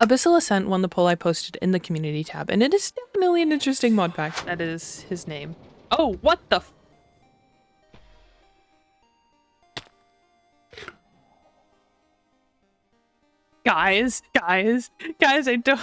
Abyssal Ascent won the poll I posted in the community tab, and it is definitely an interesting mod pack. That is his name. Oh, what the f- Guys, I don't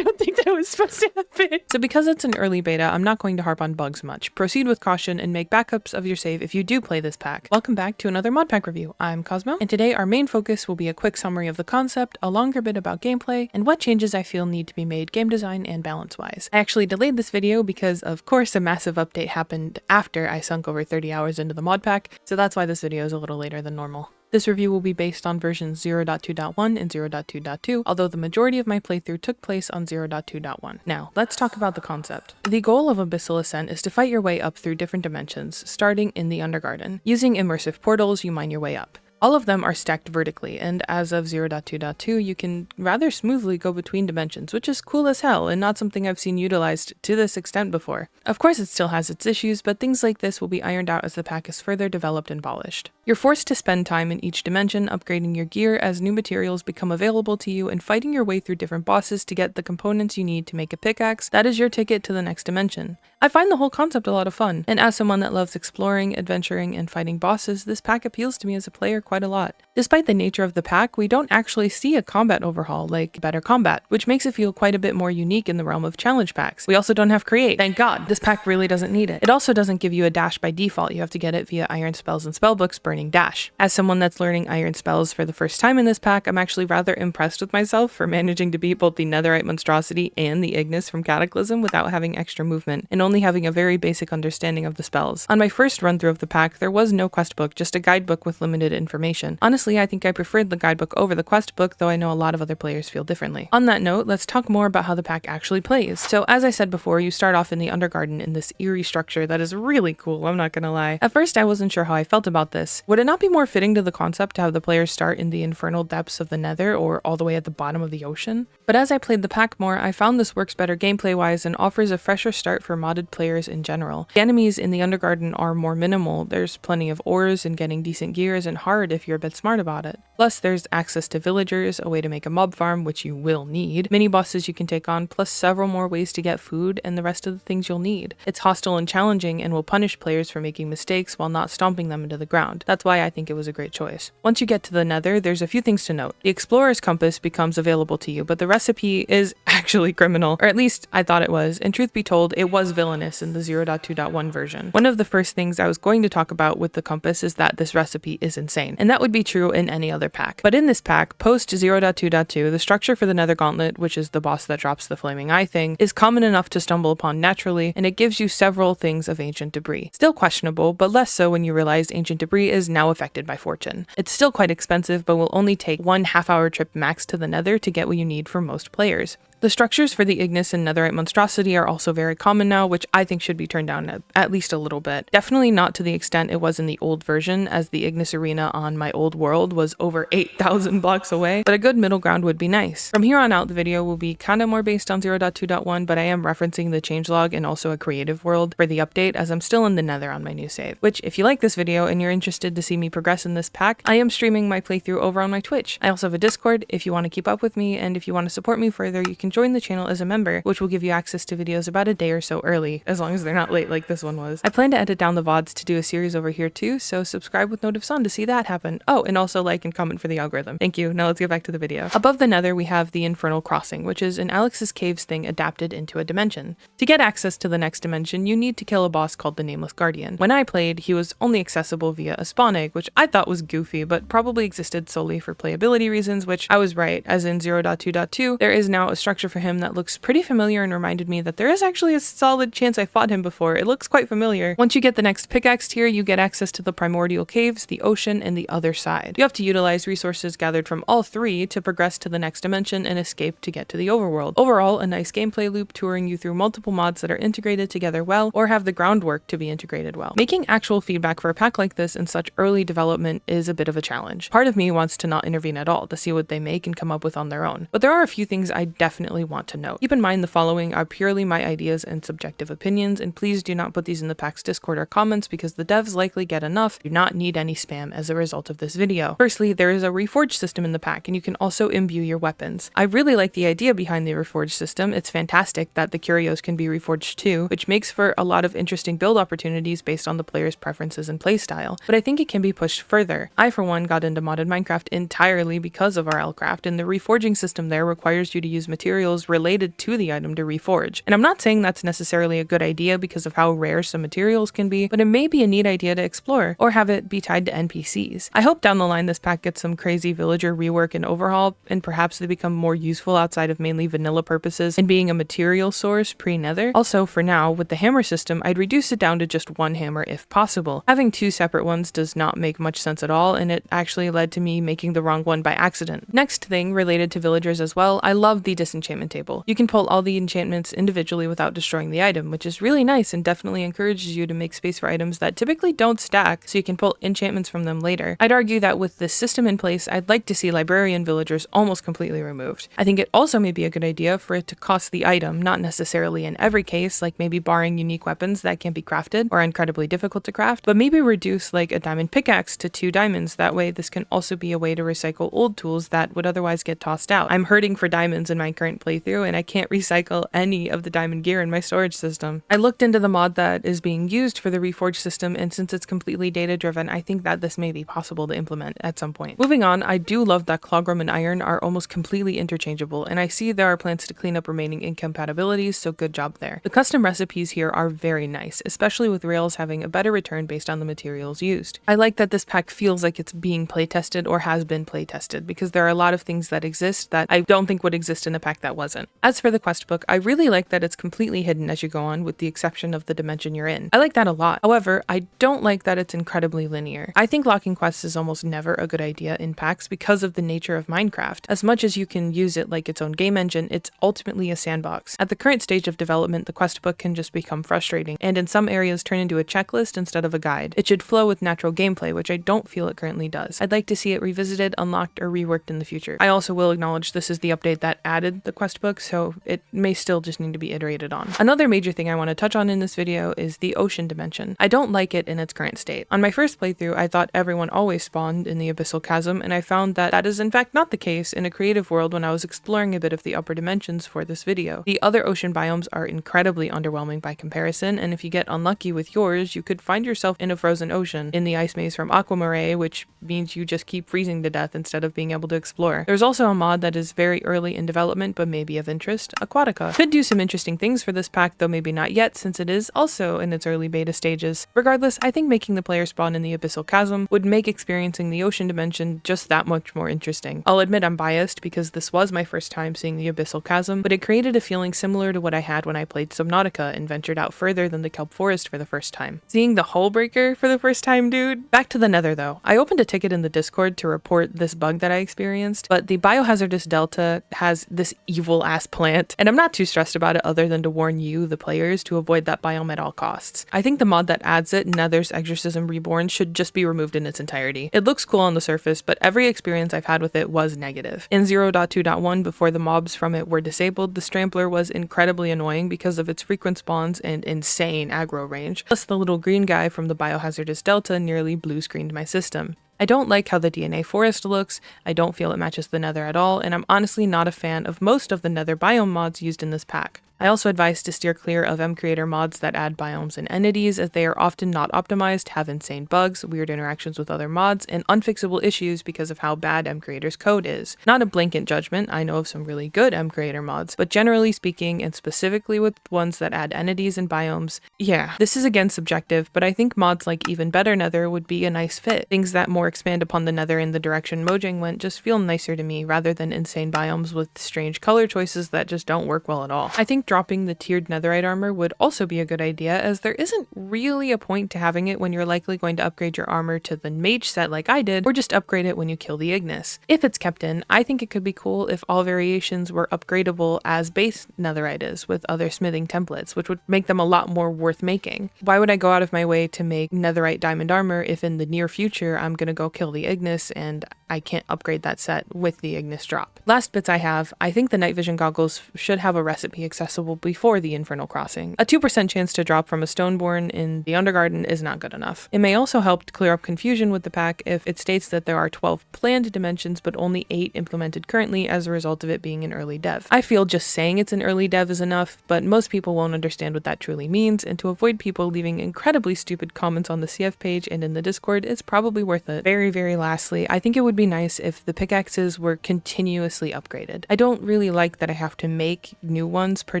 think that was supposed to happen. So because it's an early beta, I'm not going to harp on bugs much. Proceed with caution and make backups of your save if you do play this pack. Welcome back to another mod pack review. I'm Cosmo, and today our main focus will be a quick summary of the concept, a longer bit about gameplay, and what changes I feel need to be made game design and balance-wise. I actually delayed this video because, of course, a massive update happened after I sunk over 30 hours into the mod pack, so that's why this video is a little later than normal. This review will be based on versions 0.2.1 and 0.2.2, although the majority of my playthrough took place on 0.2.1. Now, let's talk about the concept. The goal of Abyssal Ascent is to fight your way up through different dimensions, starting in the Undergarden. Using immersive portals, you mine your way up. All of them are stacked vertically, and as of 0.2.2, you can rather smoothly go between dimensions, which is cool as hell and not something I've seen utilized to this extent before. Of course, it still has its issues, but things like this will be ironed out as the pack is further developed and polished. You're forced to spend time in each dimension upgrading your gear as new materials become available to you and fighting your way through different bosses to get the components you need to make a pickaxe. That is your ticket to the next dimension. I find the whole concept a lot of fun, and as someone that loves exploring, adventuring, and fighting bosses, this pack appeals to me as a player quite a lot. Despite the nature of the pack, we don't actually see a combat overhaul like better combat, which makes it feel quite a bit more unique in the realm of challenge packs. We also don't have create. Thank God, this pack really doesn't need it. It also doesn't give you a dash by default, you have to get it via iron spells and spellbooks burning dash. As someone that's learning iron spells for the first time in this pack, I'm actually rather impressed with myself for managing to beat both the netherite monstrosity and the Ignis from Cataclysm without having extra movement, and only having a very basic understanding of the spells. On my first run through of the pack, there was no quest book, just a guidebook with limited information. Honestly, I think I preferred the guidebook over the quest book, though I know a lot of other players feel differently. On that note, let's talk more about how the pack actually plays. So as I said before, you start off in the Undergarden in this eerie structure that is really cool, I'm not gonna lie. At first I wasn't sure how I felt about this. Would it not be more fitting to the concept to have the players start in the infernal depths of the nether or all the way at the bottom of the ocean? But as I played the pack more, I found this works better gameplay-wise and offers a fresher start for modded players in general. The enemies in the Undergarden are more minimal, there's plenty of ores and getting decent gears and hard if you're a bit smart about it. Plus there's access to villagers, a way to make a mob farm, which you will need, mini bosses you can take on, plus several more ways to get food and the rest of the things you'll need. It's hostile and challenging and will punish players for making mistakes while not stomping them into the ground. That's why I think it was a great choice. Once you get to the nether, there's a few things to note. The explorer's compass becomes available to you, but the recipe is actually criminal, or at least I thought it was, and truth be told, it was villainous in the 0.2.1 version. One of the first things I was going to talk about with the compass is that this recipe is insane, and that would be true in any other pack. But in this pack, post 0.2.2, the structure for the Nether Gauntlet, which is the boss that drops the flaming eye thing, is common enough to stumble upon naturally, and it gives you several things of ancient debris. Still questionable, but less so when you realize ancient debris is now affected by fortune. It's still quite expensive, but will only take 1 half-hour trip max to the Nether to get what you need for most players. The structures for the Ignis and Netherite monstrosity are also very common now, which I think should be turned down at least a little bit. Definitely not to the extent it was in the old version, as the Ignis arena on my old world was over 8,000 blocks away, but a good middle ground would be nice. From here on out, the video will be kinda more based on 0.2.1, but I am referencing the changelog and also a creative world for the update, as I'm still in the Nether on my new save. Which, if you like this video and you're interested to see me progress in this pack, I am streaming my playthrough over on my Twitch. I also have a Discord if you want to keep up with me, and if you want to support me further, you can join the channel as a member, which will give you access to videos about a day or so early, as long as they're not late like this one was. I plan to edit down the VODs to do a series over here too, so subscribe with notifs on to see that happen. Oh, and also like and comment for the algorithm. Thank you. Now let's get back to the video. Above the Nether, we have the Infernal Crossing, which is an Alex's Caves thing adapted into a dimension. To get access to the next dimension, you need to kill a boss called the Nameless Guardian. When I played, he was only accessible via a spawn egg, which I thought was goofy, but probably existed solely for playability reasons, which I was right, as in 0.2.2, there is now a structure for him that looks pretty familiar and reminded me that there is actually a solid chance I fought him before. It looks quite familiar. Once you get the next pickaxe tier, you get access to the primordial caves, the ocean, and the other side. You have to utilize resources gathered from all three to progress to the next dimension and escape to get to the overworld. Overall, a nice gameplay loop touring you through multiple mods that are integrated together well or have the groundwork to be integrated well. Making actual feedback for a pack like this in such early development is a bit of a challenge. Part of me wants to not intervene at all to see what they make and come up with on their own. But there are a few things I definitely definitely want to know. Keep in mind the following are purely my ideas and subjective opinions, and please do not put these in the pack's Discord or comments because the devs likely get enough, do not need any spam as a result of this video. Firstly, there is a reforge system in the pack, and you can also imbue your weapons. I really like the idea behind the reforge system. It's fantastic that the curios can be reforged too, which makes for a lot of interesting build opportunities based on the player's preferences and playstyle, but I think it can be pushed further. I, for one, got into modded Minecraft entirely because of RLcraft, and the reforging system there requires you to use materials related to the item to reforge. And I'm not saying that's necessarily a good idea because of how rare some materials can be, but it may be a neat idea to explore, or have it be tied to NPCs. I hope down the line this pack gets some crazy villager rework and overhaul, and perhaps they become more useful outside of mainly vanilla purposes and being a material source pre-nether. Also, for now, with the hammer system, I'd reduce it down to just one hammer if possible. Having two separate ones does not make much sense at all, and it actually led to me making the wrong one by accident. Next thing related to villagers as well, I love the disenchantment table. You can pull all the enchantments individually without destroying the item, which is really nice and definitely encourages you to make space for items that typically don't stack, so you can pull enchantments from them later. I'd argue that with this system in place, I'd like to see librarian villagers almost completely removed. I think it also may be a good idea for it to cost the item, not necessarily in every case, like maybe barring unique weapons that can't be crafted or are incredibly difficult to craft, but maybe reduce like a diamond pickaxe to 2 diamonds. That way this can also be a way to recycle old tools that would otherwise get tossed out. I'm hurting for diamonds in my current playthrough and I can't recycle any of the diamond gear in my storage system. I looked into the mod that is being used for the reforge system, and since it's completely data driven, I think that this may be possible to implement at some point. Moving on, I do love that clogram and iron are almost completely interchangeable, and I see there are plans to clean up remaining incompatibilities, so good job there. The custom recipes here are very nice, especially with rails having a better return based on the materials used. I like that this pack feels like it's being playtested or has been playtested, because there are a lot of things that exist that I don't think would exist in a pack that wasn't. As for the quest book, I really like that it's completely hidden as you go on, with the exception of the dimension you're in. I like that a lot. However, I don't like that it's incredibly linear. I think locking quests is almost never a good idea in packs because of the nature of Minecraft. As much as you can use it like its own game engine, it's ultimately a sandbox. At the current stage of development, the quest book can just become frustrating, and in some areas turn into a checklist instead of a guide. It should flow with natural gameplay, which I don't feel it currently does. I'd like to see it revisited, unlocked, or reworked in the future. I also will acknowledge this is the update that added the quest book, so it may still just need to be iterated on. Another major thing I want to touch on in this video is the ocean dimension. I don't like it in its current state. On my first playthrough, I thought everyone always spawned in the Abyssal Chasm, and I found that that is in fact not the case in a creative world when I was exploring a bit of the upper dimensions for this video. The other ocean biomes are incredibly underwhelming by comparison, and if you get unlucky with yours, you could find yourself in a frozen ocean in the ice maze from Aquamarine, which means you just keep freezing to death instead of being able to explore. There's also a mod that is very early in development but may be of interest, Aquatica. Could do some interesting things for this pack, though maybe not yet since it is also in its early beta stages. Regardless, I think making the player spawn in the Abyssal Chasm would make experiencing the ocean dimension just that much more interesting. I'll admit I'm biased because this was my first time seeing the Abyssal Chasm, but it created a feeling similar to what I had when I played Subnautica and ventured out further than the kelp forest for the first time. Seeing the hull breaker for the first time, dude. Back to the nether though. I opened a ticket in the Discord to report this bug that I experienced, but the biohazardous delta has this evil ass plant, and I'm not too stressed about it other than to warn you, the players, to avoid that biome at all costs. I think the mod that adds it, Nether's Exorcism Reborn, should just be removed in its entirety. It looks cool on the surface, but every experience I've had with it was negative. In 0.2.1, before the mobs from it were disabled, the Strampler was incredibly annoying because of its frequent spawns and insane aggro range. Plus the little green guy from the biohazardous delta nearly blue screened my system. I don't like how the DNA forest looks, I don't feel it matches the nether at all, and I'm honestly not a fan of most of the nether biome mods used in this pack. I also advise to steer clear of mCreator mods that add biomes and entities, as they are often not optimized, have insane bugs, weird interactions with other mods, and unfixable issues because of how bad mCreator's code is. Not a blanket judgment, I know of some really good mCreator mods, but generally speaking, and specifically with ones that add entities and biomes, yeah, this is again subjective, but I think mods like Even Better Nether would be a nice fit. Things that more expand upon the nether in the direction Mojang went just feel nicer to me, rather than insane biomes with strange color choices that just don't work well at all. I think think dropping the tiered netherite armor would also be a good idea, as there isn't really a point to having it when you're likely going to upgrade your armor to the mage set like I did, or just upgrade it when you kill the Ignis. If it's kept in, I think it could be cool if all variations were upgradable as base netherite is with other smithing templates, which would make them a lot more worth making. Why would I go out of my way to make netherite diamond armor if in the near future I'm gonna go kill the Ignis and I can't upgrade that set with the Ignis drop? Last bits I have, I think the night vision goggles should have a recipe accessible before the Infernal Crossing. A 2% chance to drop from a Stoneborn in the Undergarden is not good enough. It may also help to clear up confusion with the pack if it states that there are 12 planned dimensions but only 8 implemented currently as a result of it being in early dev. I feel just saying it's in early dev is enough, but most people won't understand what that truly means, and to avoid people leaving incredibly stupid comments on the CF page and in the Discord, it's probably worth it. Very lastly, I think it would be nice if the pickaxes were continuously upgraded. I don't really like that I have to make new ones per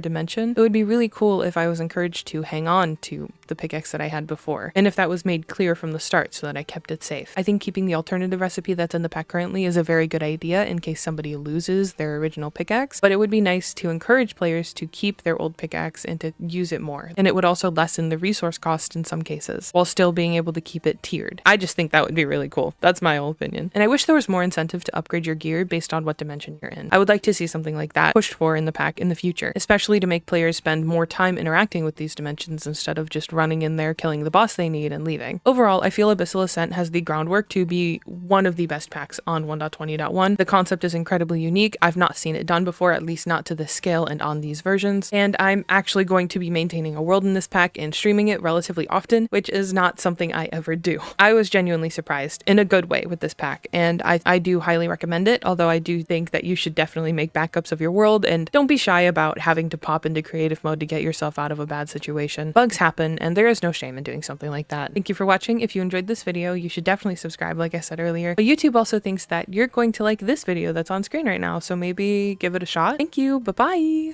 dimension. It would be really cool if I was encouraged to hang on to the pickaxe that I had before, and if that was made clear from the start so that I kept it safe. I think keeping the alternative recipe that's in the pack currently is a very good idea in case somebody loses their original pickaxe, but it would be nice to encourage players to keep their old pickaxe and to use it more, and it would also lessen the resource cost in some cases, while still being able to keep it tiered. I just think that would be really cool. That's my own opinion. And I wish there was more incentive to upgrade your gear based on what dimension you're in. I would like to see something like that pushed for in the pack in the future, especially to make players spend more time interacting with these dimensions instead of just running in there, killing the boss they need, and leaving. Overall, I feel Abyssal Ascent has the groundwork to be one of the best packs on 1.20.1. The concept is incredibly unique. I've not seen it done before, at least not to this scale and on these versions, and I'm actually going to be maintaining a world in this pack and streaming it relatively often, which is not something I ever do. I was genuinely surprised in a good way with this pack, and I do highly recommend it, although I do think that you should definitely make backups of your world, and don't be shy about having to pop into creative mode to get yourself out of a bad situation. Bugs happen, and there is no shame in doing something like that. Thank you for watching. If you enjoyed this video, you should definitely subscribe like I said earlier, but YouTube also thinks that you're going to like this video that's on screen right now, so maybe give it a shot. Thank you, bye-bye!